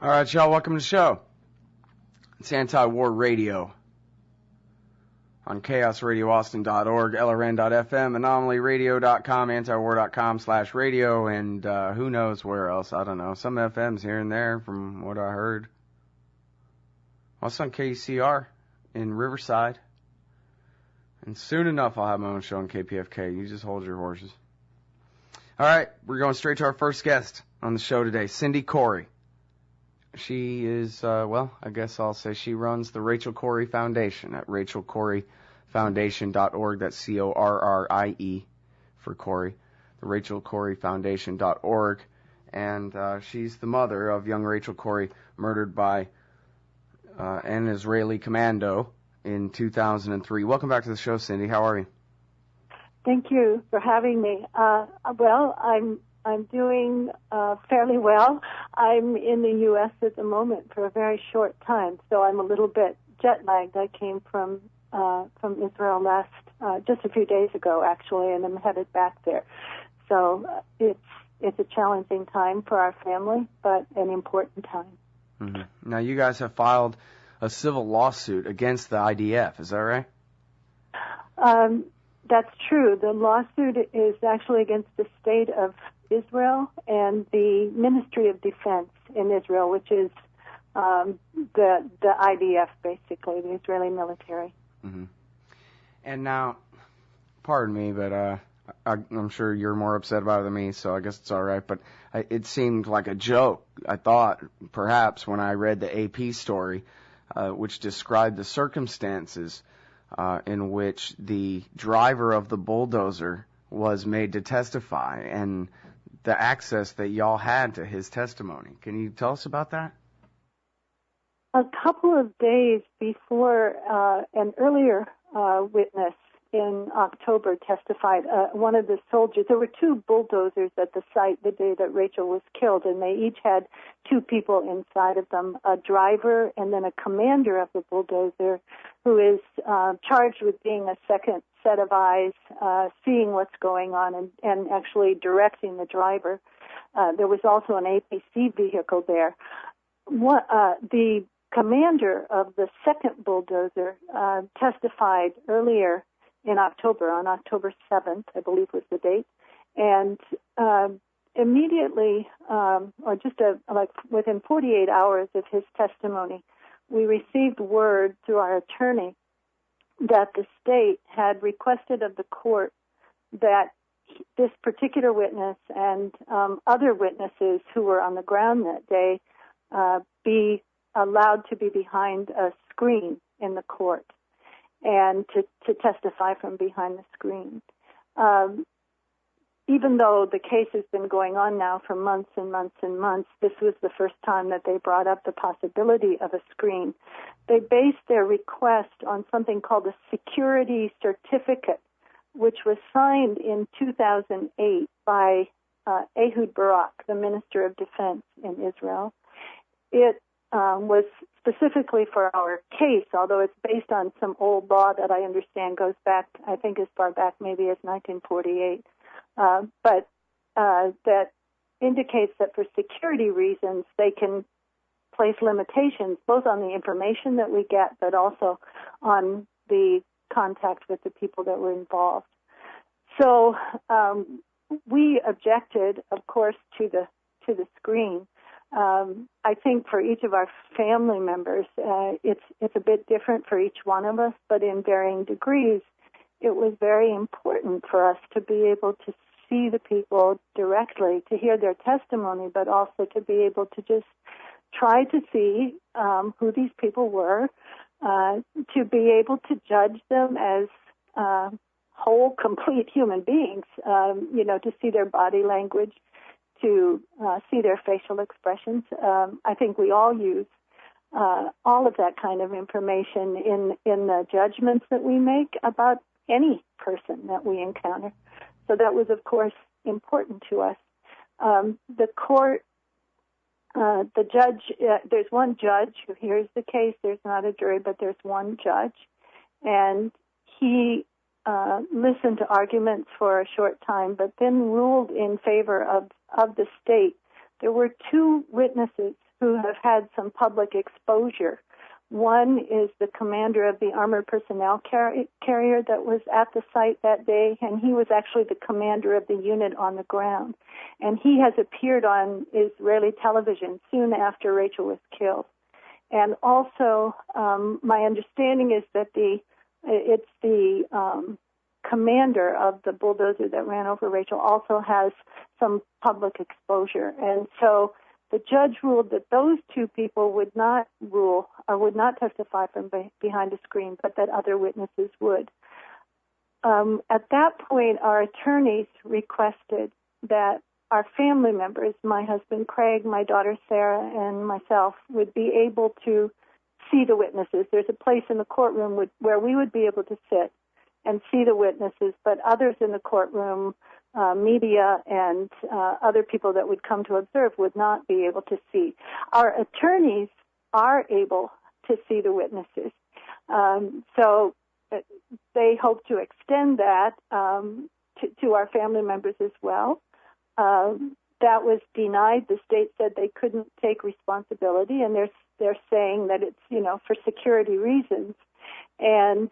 All right, y'all, welcome to the show. It's Anti-War Radio on chaosradioaustin.org, lrn.fm, anomalyradio.com, antiwar.com/radio, and who knows where else. I don't know. Some FMs here and there from what I heard. Also on KCR in Riverside. And soon enough, I'll have my own show on KPFK. You just hold your horses. All right, we're going straight to our first guest on the show today, Cindy Corrie. She is, I guess I'll say she runs the Rachel Corrie Foundation at rachelcorriefoundation.org. That's Corrie for Corrie, the rachelcorriefoundation.org. And she's the mother of young Rachel Corrie, murdered by an Israeli commando in 2003. Welcome back to the show, Cindy. How are you? Thank you for having me. I'm doing fairly well. I'm in the U.S. at the moment for a very short time, so I'm a little bit jet-lagged. I came from Israel just a few days ago, actually, and I'm headed back there. So it's a challenging time for our family, but an important time. Mm-hmm. Now, you guys have filed a civil lawsuit against the IDF, is that right? That's true. The lawsuit is actually against the state of Israel and the Ministry of Defense in Israel, which is the IDF, basically, the Israeli military. Mm-hmm. And now, pardon me, but I'm sure you're more upset about it than me, so I guess it's all right. But it seemed like a joke, I thought, perhaps, when I read the AP story, which described the circumstances in which the driver of the bulldozer was made to testify and the access that y'all had to his testimony. Can you tell us about that? A couple of days before an earlier witness in October testified, one of the soldiers, there were two bulldozers at the site the day that Rachel was killed, and they each had two people inside of them, a driver and then a commander of the bulldozer who is charged with being a second set of eyes, seeing what's going on and actually directing the driver. There was also an APC vehicle there. The commander of the second bulldozer testified earlier in October, on October 7th, I believe was the date, and immediately, or just within 48 hours of his testimony, we received word through our attorney that the state had requested of the court that this particular witness and other witnesses who were on the ground that day be allowed to be behind a screen in the court and to testify from behind the screen. Even though the case has been going on now for months and months and months, this was the first time that they brought up the possibility of a screen. They based their request on something called a security certificate, which was signed in 2008 by Ehud Barak, the Minister of Defense in Israel. It was specifically for our case, although it's based on some old law that I understand goes back, I think as far back maybe as 1948. But that indicates that for security reasons, they can place limitations both on the information that we get, but also on the contact with the people that were involved. So we objected, of course, to the screen. I think for each of our family members, it's a bit different for each one of us, but in varying degrees. It was very important for us to be able to see the people directly, to hear their testimony, but also to be able to just try to see who these people were, to be able to judge them as whole, complete human beings, to see their body language, to see their facial expressions. I think we all use all of that kind of information in the judgments that we make about any person that we encounter. So that was, of course, important to us. The court, the judge, there's one judge who hears the case. There's not a jury, but there's one judge. And he listened to arguments for a short time, but then ruled in favor of the state. There were two witnesses who have had some public exposure. One is the commander of the armored personnel carrier that was at the site that day, and he was actually the commander of the unit on the ground. And he has appeared on Israeli television soon after Rachel was killed. And also, my understanding is that it's the commander of the bulldozer that ran over Rachel also has some public exposure. And so the judge ruled that those two people would not testify from behind a screen, but that other witnesses would. At that point, our attorneys requested that our family members, my husband Craig, my daughter Sarah, and myself, would be able to see the witnesses. There's a place in the courtroom where we would be able to sit and see the witnesses, but others in the courtroom, media and other people that would come to observe, would not be able to see. Our attorneys are able to see the witnesses. So they hope to extend that to our family members as well. That was denied. The state said they couldn't take responsibility, and they're saying that it's, for security reasons. And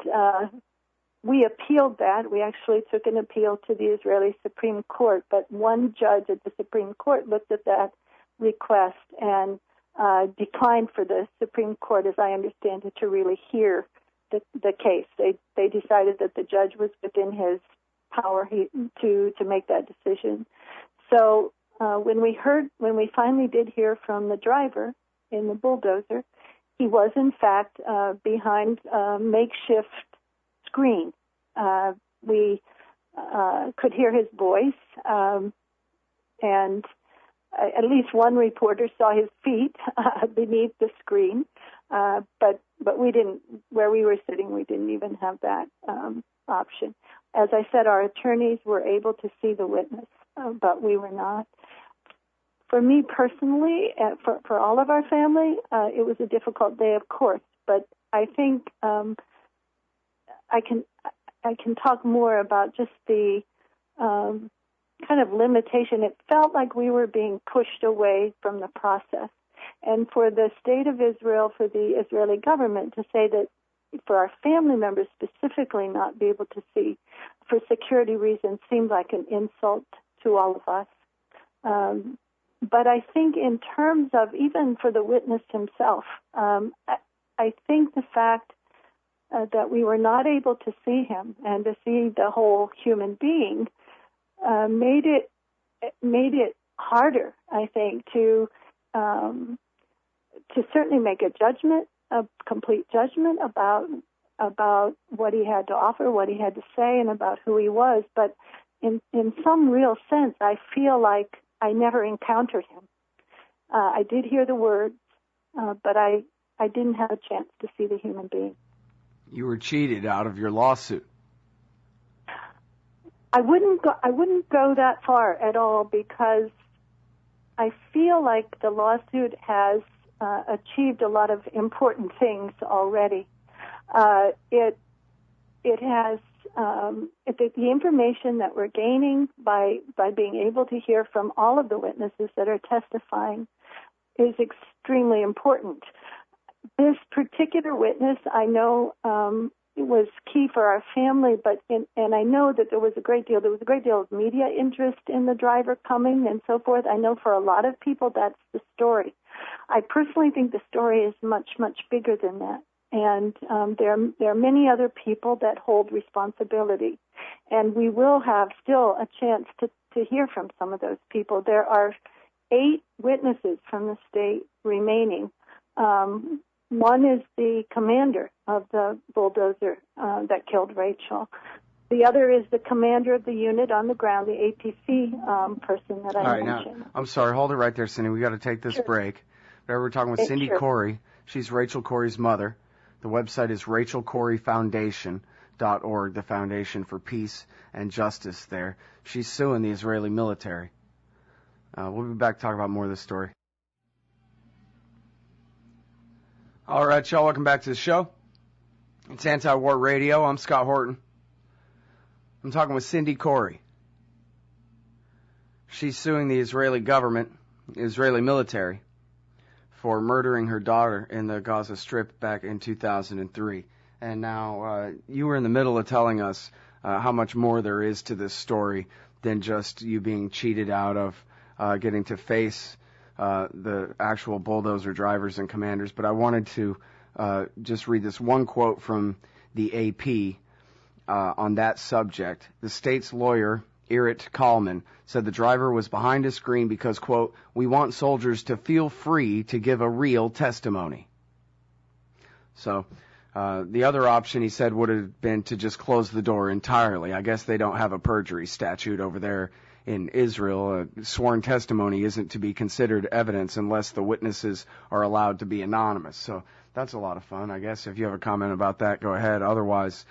we appealed that. We actually took an appeal to the Israeli Supreme Court, but one judge at the Supreme Court looked at that request and declined for the Supreme Court, as I understand it, to really hear the case. They decided that the judge was within his power to make that decision. So when we finally did hear from the driver in the bulldozer, he was in fact behind a makeshift screen. We could hear his voice, and at least one reporter saw his feet beneath the screen. But we didn't. Where we were sitting, we didn't even have that option. As I said, our attorneys were able to see the witness, but we were not. For me personally, for all of our family, it was a difficult day, of course. But I think I can talk more about just the kind of limitation. It felt like we were being pushed away from the process. And for the state of Israel, for the Israeli government to say that for our family members specifically not be able to see for security reasons seemed like an insult to all of us. But I think in terms of even for the witness himself, I think the fact that we were not able to see him and to see the whole human being made it harder, I think, to certainly make a complete judgment about what he had to offer, what he had to say, and about who he was. But in some real sense, I feel like I never encountered him. I did hear the words, but I didn't have a chance to see the human being. You were cheated out of your lawsuit. I wouldn't go that far at all, because I feel like the lawsuit has achieved a lot of important things already. It has the information that we're gaining by being able to hear from all of the witnesses that are testifying is extremely important. This particular witness, I know, was key for our family, and I know that there was a great deal of media interest in the driver coming and so forth. I know for a lot of people that's the story. I personally think the story is much, much bigger than that. And there are many other people that hold responsibility. And we will have still a chance to hear from some of those people. There are 8 witnesses from the state remaining. One is the commander of the bulldozer that killed Rachel. The other is the commander of the unit on the ground, the APC person that I mentioned. Now, I'm sorry, hold it right there, Cindy. We got to take this break. We're talking with Cindy Corrie. She's Rachel Corrie's mother. The website is Rachel Corrie Foundation.org, the Foundation for Peace and Justice there. She's suing the Israeli military. We'll be back to talk about more of this story. All right, y'all, welcome back to the show. It's Anti-War Radio. I'm Scott Horton. I'm talking with Cindy Corrie. She's suing the Israeli government, the Israeli military, for murdering her daughter in the Gaza Strip back in 2003. And now you were in the middle of telling us how much more there is to this story than just you being cheated out of getting to face the actual bulldozer drivers and commanders. But I wanted to just read this one quote from the AP on that subject. The state's lawyer, Irit Kalman, said the driver was behind a screen because, quote, we want soldiers to feel free to give a real testimony. So the other option, he said, would have been to just close the door entirely. I guess they don't have a perjury statute over there in Israel. Sworn testimony isn't to be considered evidence unless the witnesses are allowed to be anonymous. So that's a lot of fun. I guess if you have a comment about that, go ahead. Otherwise,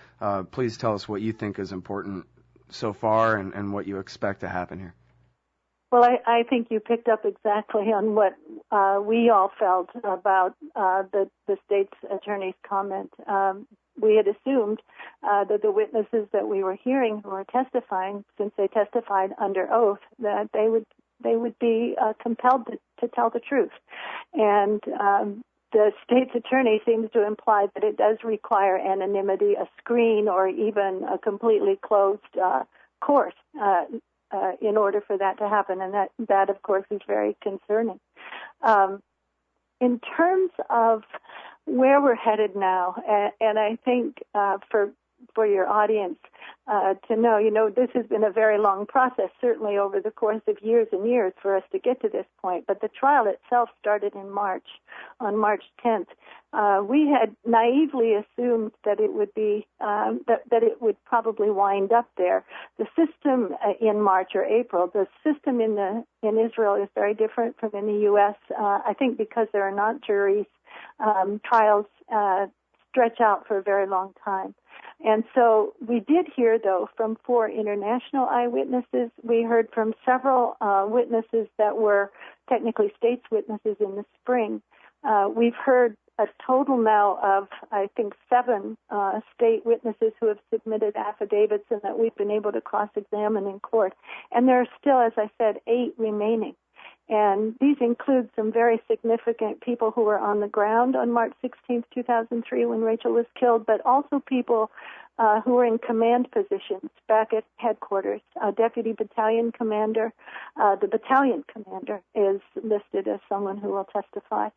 please tell us what you think is important so far and what you expect to happen here. Well, I think you picked up exactly on what we all felt about the state's attorney's comment. We had assumed that the witnesses that we were hearing who were testifying, since they testified under oath, that they would be compelled to tell the truth. And the state's attorney seems to imply that it does require anonymity, a screen, or even a completely closed court in order for that to happen, and that of course is very concerning. In terms of where we're headed now, and I think for your audience to know, this has been a very long process, certainly over the course of years and years for us to get to this point. But the trial itself started in March, on March 10th. We had naively assumed that it would be that it would probably wind up there. The system in March or April, the system in Israel is very different from in the U.S. I think because there are not juries, trials stretch out for a very long time. And so we did hear, though, from 4 international eyewitnesses. We heard from several witnesses that were technically state's witnesses in the spring. We've heard a total now of, I think, 7 state witnesses who have submitted affidavits and that we've been able to cross-examine in court. And there are still, as I said, 8 remaining. And these include some very significant people who were on the ground on March 16th, 2003, when Rachel was killed, but also people who were in command positions back at headquarters. Deputy battalion commander, the battalion commander is listed as someone who will testify.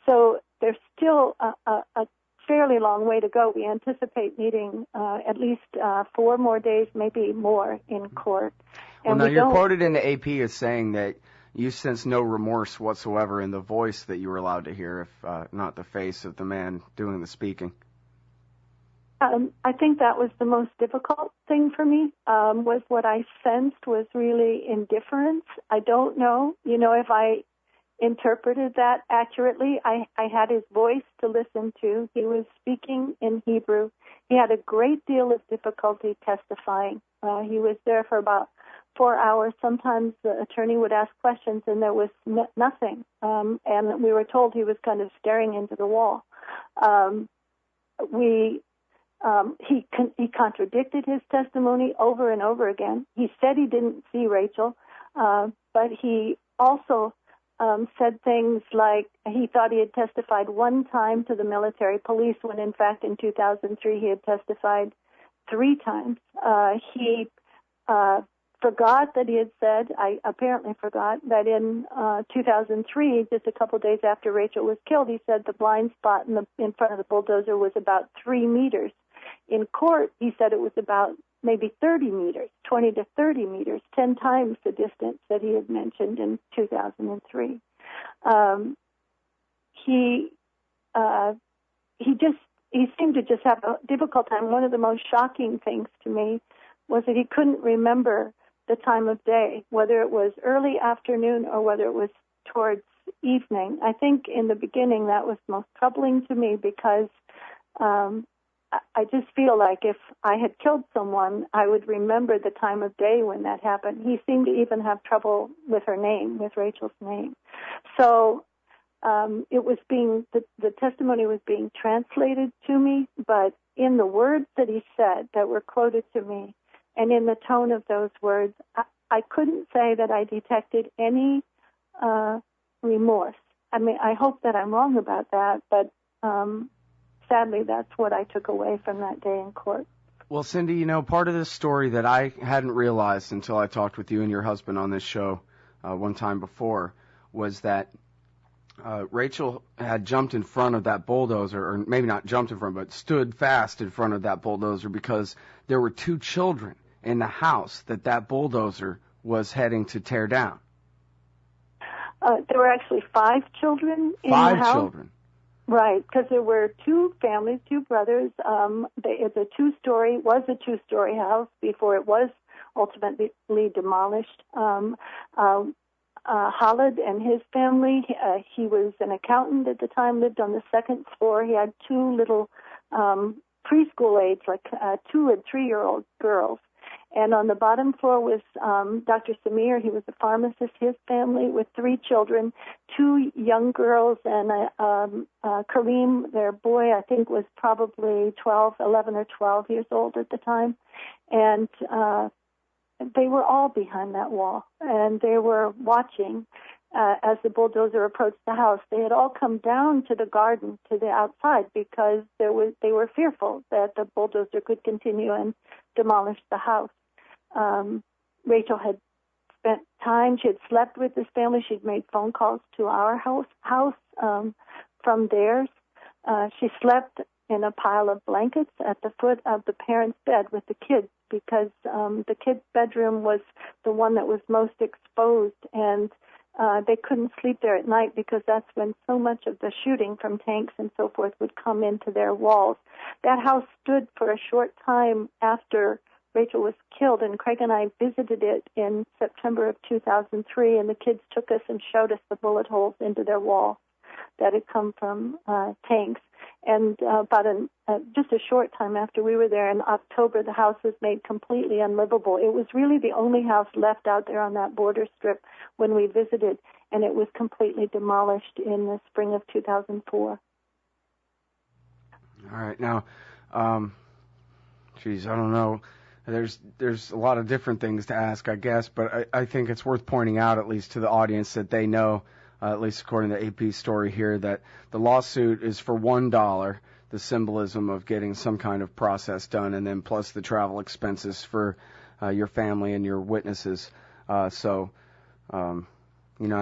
So there's still a fairly long way to go. We anticipate needing at least 4 more days, maybe more, in court. And well, now you're quoted in the AP as saying that you sense no remorse whatsoever in the voice that you were allowed to hear, if not the face of the man doing the speaking. I think that was the most difficult thing for me, was what I sensed was really indifference. I don't know, if I interpreted that accurately. I had his voice to listen to. He was speaking in Hebrew. He had a great deal of difficulty testifying. He was there for about 4 hours. Sometimes the attorney would ask questions and there was nothing. And we were told he was kind of staring into the wall. He contradicted his testimony over and over again. He said he didn't see Rachel, but he also said things like he thought he had testified 1 time to the military police when, in fact, in 2003 he had testified 3 times. He forgot that he had said, I apparently forgot, that in 2003, just a couple days after Rachel was killed, he said the blind spot in front of the bulldozer was about 3 meters. In court, he said it was about maybe 30 meters, 20 to 30 meters, 10 times the distance that he had mentioned in 2003. He seemed to just have a difficult time. One of the most shocking things to me was that he couldn't remember the time of day, whether it was early afternoon or whether it was towards evening. I think in the beginning that was most troubling to me because I just feel like if I had killed someone, I would remember the time of day when that happened. He seemed to even have trouble with her name, with Rachel's name. So the testimony was being translated to me, but in the words that he said that were quoted to me, and in the tone of those words, I couldn't say that I detected any remorse. I mean, I hope that I'm wrong about that, but sadly, that's what I took away from that day in court. Well, Cindy, you know, part of this story that I hadn't realized until I talked with you and your husband on this show one time before was that Rachel had jumped in front of that bulldozer, or maybe not jumped in front, but stood fast in front of that bulldozer because there were 2 children in the house that bulldozer was heading to tear down. There were actually 5 children in the house. 5 children. Right, because there were 2 families, 2 brothers. It's a 2-story house before it was ultimately demolished. Khalid and his family, he was an accountant at the time, lived on the 2nd floor. He had 2 little preschool age, like 2 and 3-year-old girls. And on the bottom floor was Dr. Samir. He was a pharmacist, his family, with 3 children, 2 young girls, and Kareem, their boy, I think was probably 11 or 12 years old at the time. And they were all behind that wall, and they were watching as the bulldozer approached the house. They had all come down to the garden, to the outside, because they were fearful that the bulldozer could continue and demolish the house. Rachel had spent time. She had slept with this family. She'd made phone calls to our house from theirs. She slept in a pile of blankets at the foot of the parents' bed with the kids, because the kids' bedroom was the one that was most exposed, and they couldn't sleep there at night because that's when so much of the shooting from tanks and so forth would come into their walls. That house stood for a short time after Rachel was killed, and Craig and I visited it in September of 2003, and the kids took us and showed us the bullet holes into their walls that had come from tanks. And just a short time after we were there in October, the house was made completely unlivable. It was really the only house left out there on that border strip when we visited, and it was completely demolished in the spring of 2004. All right. Now, I don't know. There's a lot of different things to ask, I guess, but I think it's worth pointing out, at least to the audience, that they know, at least according to AP's story here, that the lawsuit is for $1, the symbolism of getting some kind of process done, and then plus the travel expenses for your family and your witnesses. I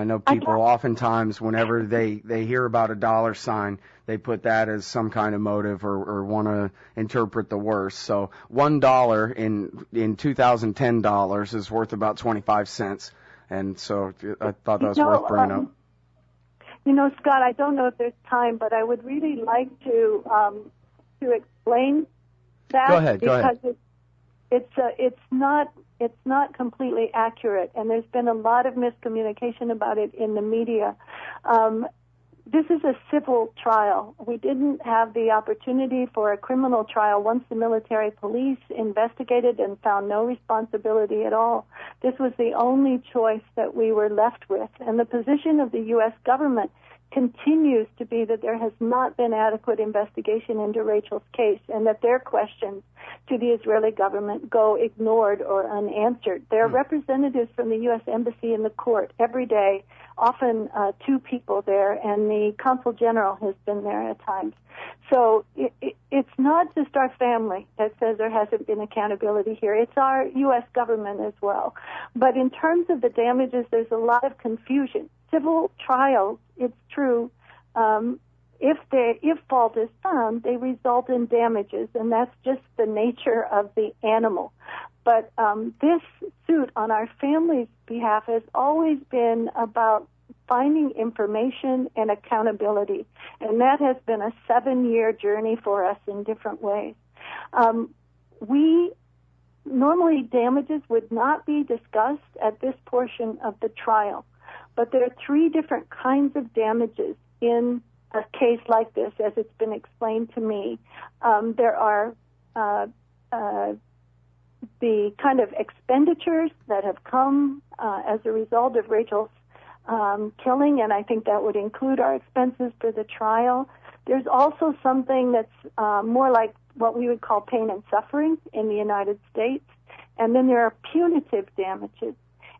know people oftentimes, whenever they hear about a dollar sign, they put that as some kind of motive or want to interpret the worst. So $1 in 2010 dollars is worth about 25 cents. And so I thought that was worth bringing up. Scott, I don't know if there's time, but I would really like to explain that. Go ahead. Because it's not completely accurate, and there's been a lot of miscommunication about it in the media. This is a civil trial. We didn't have the opportunity for a criminal trial once the military police investigated and found no responsibility at all. This was the only choice that we were left with, and the position of the U.S. government continues to be that there has not been adequate investigation into Rachel's case, and that their questions to the Israeli government go ignored or unanswered. There are representatives from the U.S. Embassy in the court every day, often 2 people there, and the consul general has been there at times. So it's not just our family that says there hasn't been accountability here. It's our U.S. government as well. But in terms of the damages, there's a lot of confusion. Civil trials, it's true, if fault is found, they result in damages, and that's just the nature of the animal. But this suit on our family's behalf has always been about finding information and accountability, and that has been a 7-year journey for us in different ways. Normally damages would not be discussed at this portion of the trial, but there are 3 different kinds of damages in a case like this, as it's been explained to me. There are the kind of expenditures that have come as a result of Rachel's killing, and I think that would include our expenses for the trial. There's also something that's more like what we would call pain and suffering in the United States, and then there are punitive damages.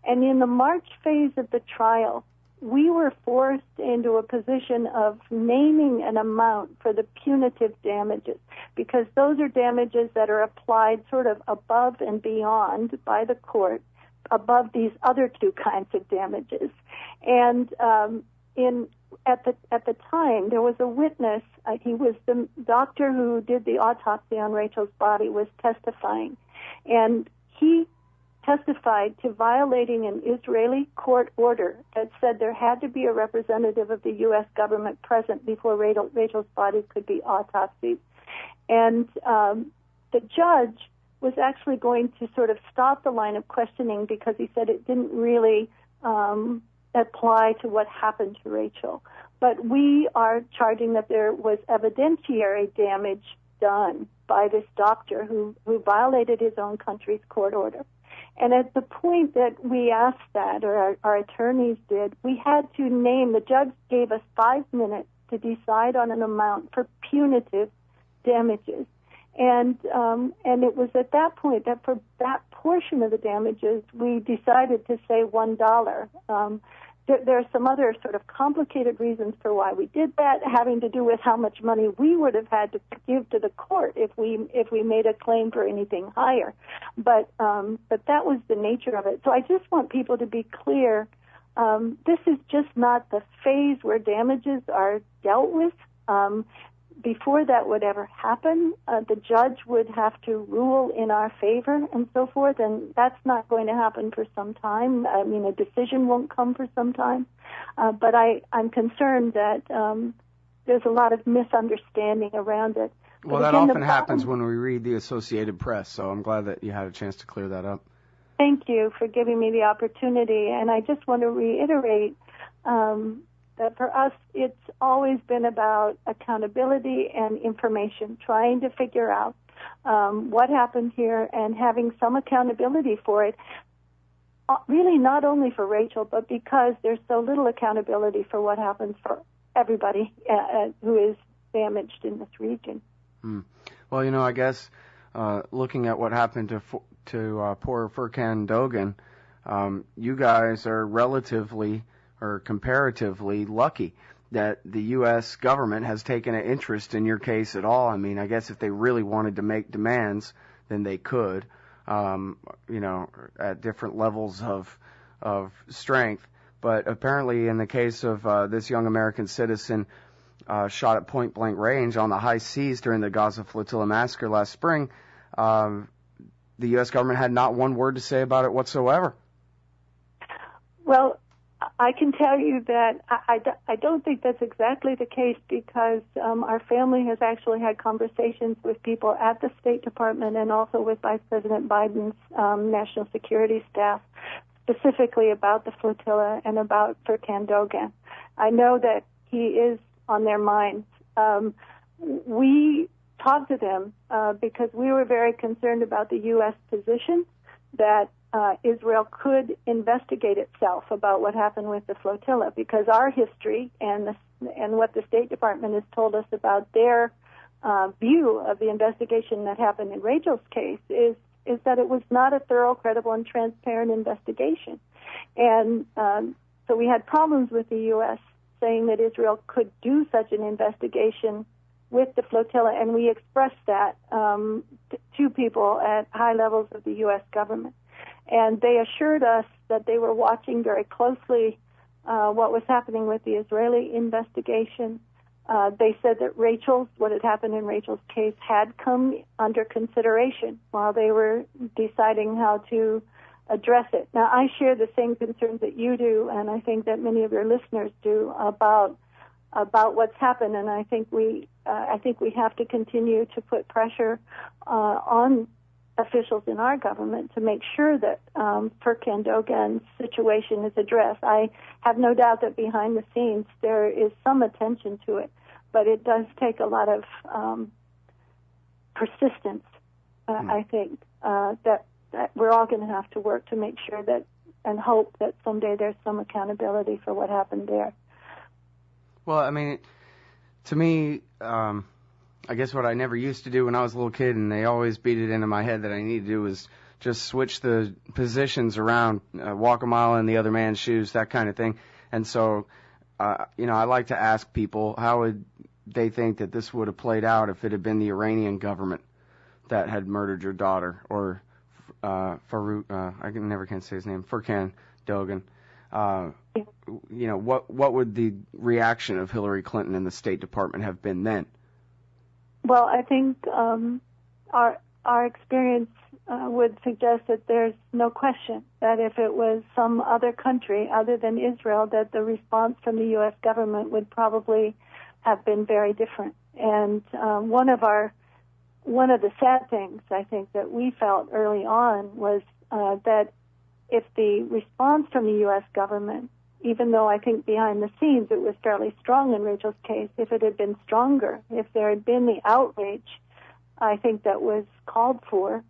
And in the March phase of the trial, we were forced into a position of naming an amount for the punitive damages, because those are damages that are applied sort of above and beyond by the court, above these other two kinds of damages. And at the time, there was a witness. He was the doctor who did the autopsy on Rachel's body, was testifying, and he testified to violating an Israeli court order that said there had to be a representative of the U.S. government present before Rachel's body could be autopsied. And the judge was actually going to sort of stop the line of questioning because he said it didn't really apply to what happened to Rachel. But we are charging that there was evidentiary damage done by this doctor who violated his own country's court order. And at the point that we asked that, or our attorneys did, we had to name, the judge gave us 5 minutes to decide on an amount for punitive damages. And it was at that point that for that portion of the damages, we decided to say $1. There are some other sort of complicated reasons for why we did that, having to do with how much money we would have had to give to the court if we made a claim for anything higher. But that was the nature of it. So I just want people to be clear. This is just not the phase where damages are dealt with. Before that would ever happen, the judge would have to rule in our favor and so forth, and that's not going to happen for some time. I mean, a decision won't come for some time. But I'm concerned that there's a lot of misunderstanding around it. Well, that often happens when we read the Associated Press, so I'm glad that you had a chance to clear that up. Thank you for giving me the opportunity, and I just want to reiterate that for us, it's always been about accountability and information, trying to figure out what happened here and having some accountability for it, really not only for Rachel, but because there's so little accountability for what happens for everybody who is damaged in this region. Well, I guess looking at what happened to poor Furkan Dogan, you guys are relatively or comparatively lucky that the U.S. government has taken an interest in your case at all. I mean, I guess if they really wanted to make demands, then they could, at different levels of strength. But apparently in the case of this young American citizen shot at point-blank range on the high seas during the Gaza flotilla massacre last spring, the U.S. government had not one word to say about it whatsoever. Well, I can tell you that I don't think that's exactly the case because our family has actually had conversations with people at the State Department and also with Vice President Biden's national security staff specifically about the flotilla and about Furkan Dogan. I know that he is on their minds. We talked to them because we were very concerned about the U.S. position that Israel could investigate itself about what happened with the flotilla, because our history and what the State Department has told us about their view of the investigation that happened in Rachel's case is that it was not a thorough, credible, and transparent investigation. And so we had problems with the U.S. saying that Israel could do such an investigation with the flotilla, and we expressed that to people at high levels of the U.S. government. And they assured us that they were watching very closely what was happening with the Israeli investigation. They said that what had happened in Rachel's case had come under consideration while they were deciding how to address it. Now, I share the same concerns that you do, and I think that many of your listeners do about what's happened. And I think we have to continue to put pressure on officials in our government to make sure that Furkan Dogan's situation is addressed. I have no doubt that behind the scenes there is some attention to it, but it does take a lot of persistence, I think, that we're all going to have to work to make sure that and hope that someday there's some accountability for what happened there. Well, I mean, to me, I guess what I never used to do when I was a little kid, and they always beat it into my head that I need to do, was just switch the positions around, walk a mile in the other man's shoes, that kind of thing. And so, I like to ask people, how would they think that this would have played out if it had been the Iranian government that had murdered your daughter, or can't say his name, Furkan Dogan. What would the reaction of Hillary Clinton and the State Department have been then? Well, I think our experience would suggest that there's no question that if it was some other country other than Israel, that the response from the U.S. government would probably have been very different. And one of the sad things I think that we felt early on was that if the response from the U.S. government, even though I think behind the scenes it was fairly strong in Rachel's case, if it had been stronger, if there had been the outrage, I think that was called for,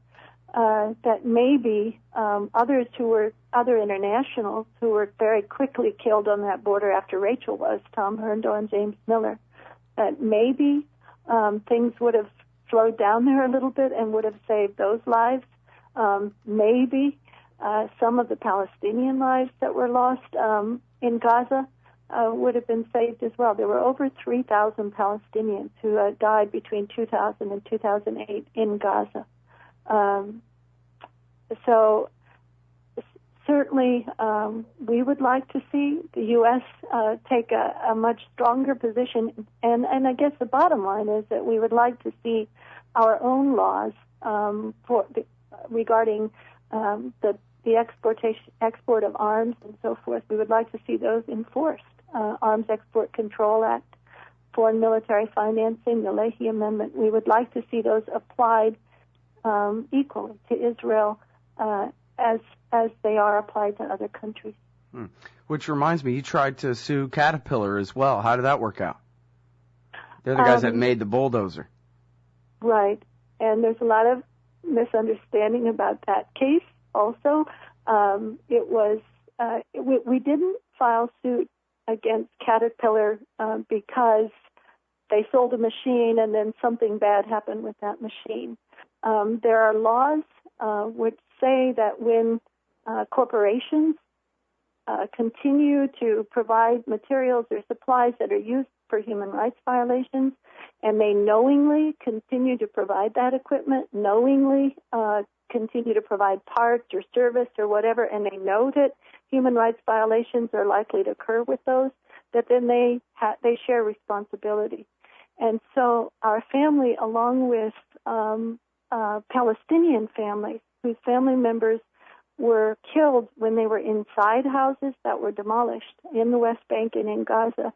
that maybe other internationals who were very quickly killed on that border after Rachel was, Tom Herndon and James Miller, that maybe things would have slowed down there a little bit and would have saved those lives. Maybe some of the Palestinian lives that were lost in Gaza would have been saved as well. There were over 3,000 Palestinians who died between 2000 and 2008 in Gaza. So certainly we would like to see the U.S. take a much stronger position. And I guess the bottom line is that we would like to see our own laws regarding the export of arms and so forth. We would like to see those enforced. Arms Export Control Act, Foreign Military Financing, the Leahy Amendment. We would like to see those applied equally to Israel as they are applied to other countries. Which reminds me, you tried to sue Caterpillar as well. How did that work out? They're the guys that made the bulldozer. Right. And there's a lot of misunderstanding about that case also. We didn't file suit against Caterpillar because they sold a machine and then something bad happened with that machine. There are laws which say that when corporations continue to provide materials or supplies that are used for human rights violations, and they knowingly continue to provide that equipment, knowingly continue to provide parts or service or whatever, and they know that human rights violations are likely to occur with those, that then they share responsibility. And so our family, along with Palestinian families whose family members were killed when they were inside houses that were demolished in the West Bank and in Gaza,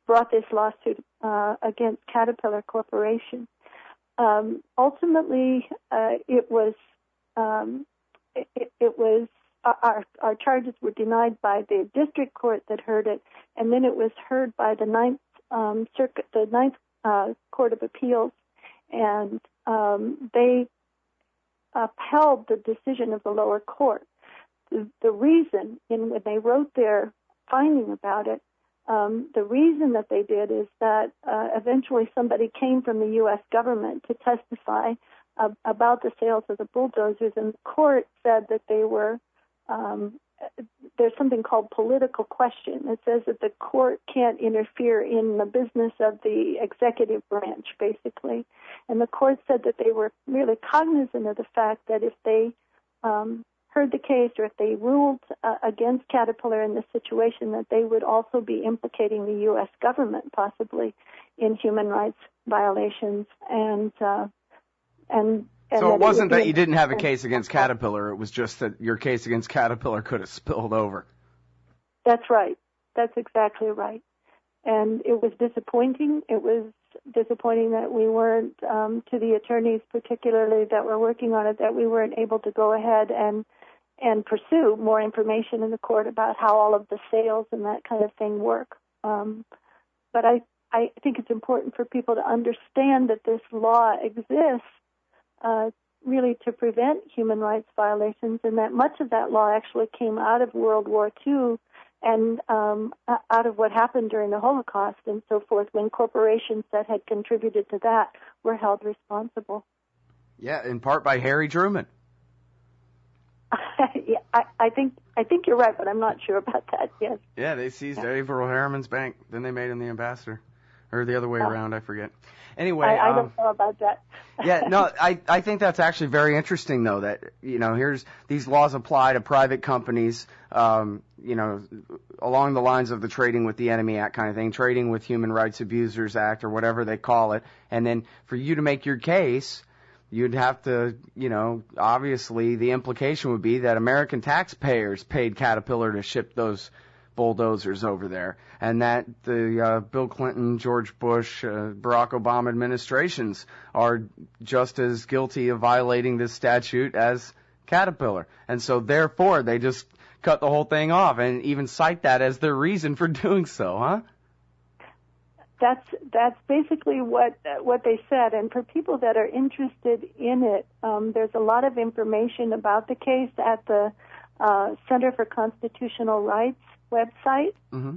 brought this lawsuit against Caterpillar Corporation. Ultimately, it was our charges were denied by the district court that heard it, and then it was heard by the Ninth Court of Appeals, and they upheld the decision of the lower court. The reason, when they wrote their finding about it, the reason that they did is that eventually somebody came from the U.S. government to testify about the sales of the bulldozers, and the court said that they were, there's something called political question. It says that the court can't interfere in the business of the executive branch, basically. And the court said that they were really cognizant of the fact that if they heard the case or if they ruled against Caterpillar in this situation, that they would also be implicating the U.S. government possibly in human rights violations. So it wasn't that you didn't have a case against Caterpillar, it was just that your case against Caterpillar could have spilled over. That's right. That's exactly right. And it was disappointing. It was disappointing that we weren't, to the attorneys particularly that were working on it, that we weren't able to go ahead and pursue more information in the court about how all of the sales and that kind of thing work. But I think it's important for people to understand that this law exists really to prevent human rights violations, and that much of that law actually came out of World War II and out of what happened during the Holocaust and so forth, when corporations that had contributed to that were held responsible. Yeah, in part by Harry Truman. I think you're right, but I'm not sure about that. Yes. Yeah, they seized Averill Harriman's bank. Then they made him the ambassador, or the other way around. I forget. Anyway, I don't know about that. Yeah, no, I think that's actually very interesting, though, that, here's these laws apply to private companies, along the lines of the Trading with the Enemy Act kind of thing, Trading with Human Rights Abusers Act, or whatever they call it. And then for you to make your case, you'd have to, obviously the implication would be that American taxpayers paid Caterpillar to ship those bulldozers over there, and that the Bill Clinton, George Bush, Barack Obama administrations are just as guilty of violating this statute as Caterpillar. And so therefore they just cut the whole thing off and even cite that as their reason for doing so, huh? That's basically what they said. And for people that are interested in it, there's a lot of information about the case at the Center for Constitutional Rights website. Mm-hmm.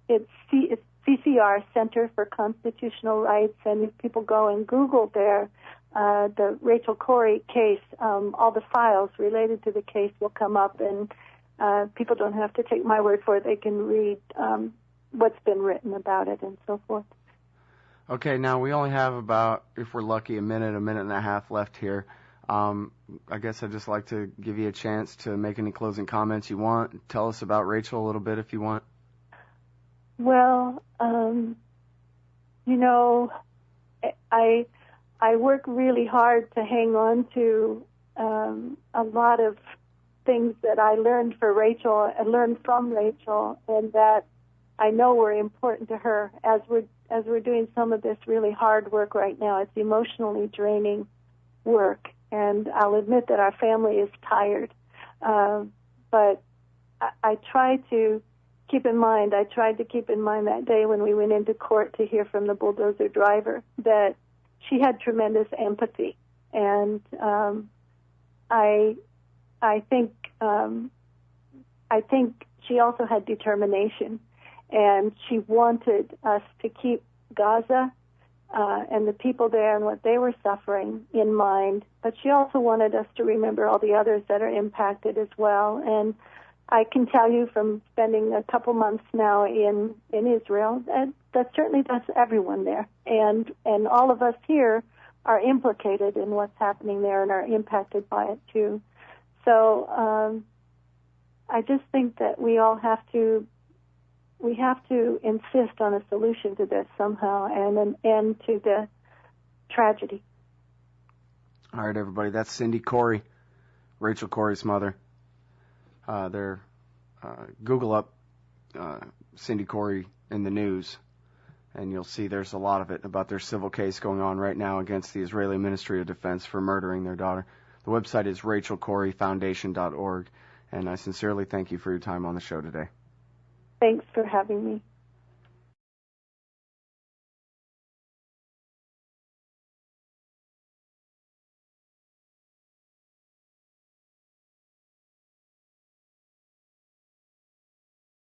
It's CCR, Center for Constitutional Rights, and if people go and Google there, the Rachel Corrie case, all the files related to the case will come up, and people don't have to take my word for it. They can read what's been written about it and so forth. Okay, now we only have about, if we're lucky, a minute and a half left here. I guess I'd just like to give you a chance to make any closing comments you want. Tell us about Rachel a little bit if you want. Well, I work really hard to hang on to a lot of things that I learned from Rachel, and that I know were important to her as we're doing some of this really hard work right now. It's emotionally draining work. And I'll admit that our family is tired. But I tried to keep in mind that day when we went into court to hear from the bulldozer driver that she had tremendous empathy. And I think she also had determination. And she wanted us to keep Gaza and the people there and what they were suffering in mind. But she also wanted us to remember all the others that are impacted as well. And I can tell you from spending a couple months now in Israel, that's everyone there. And all of us here are implicated in what's happening there and are impacted by it too. So I just think that we have to insist on a solution to this somehow and an end to the tragedy. All right, everybody. That's Cindy Corrie, Rachel Corrie's mother. Google up Cindy Corrie in the news, and you'll see there's a lot of it about their civil case going on right now against the Israeli Ministry of Defense for murdering their daughter. The website is rachelcorriefoundation.org, and I sincerely thank you for your time on the show today. Thanks for having me.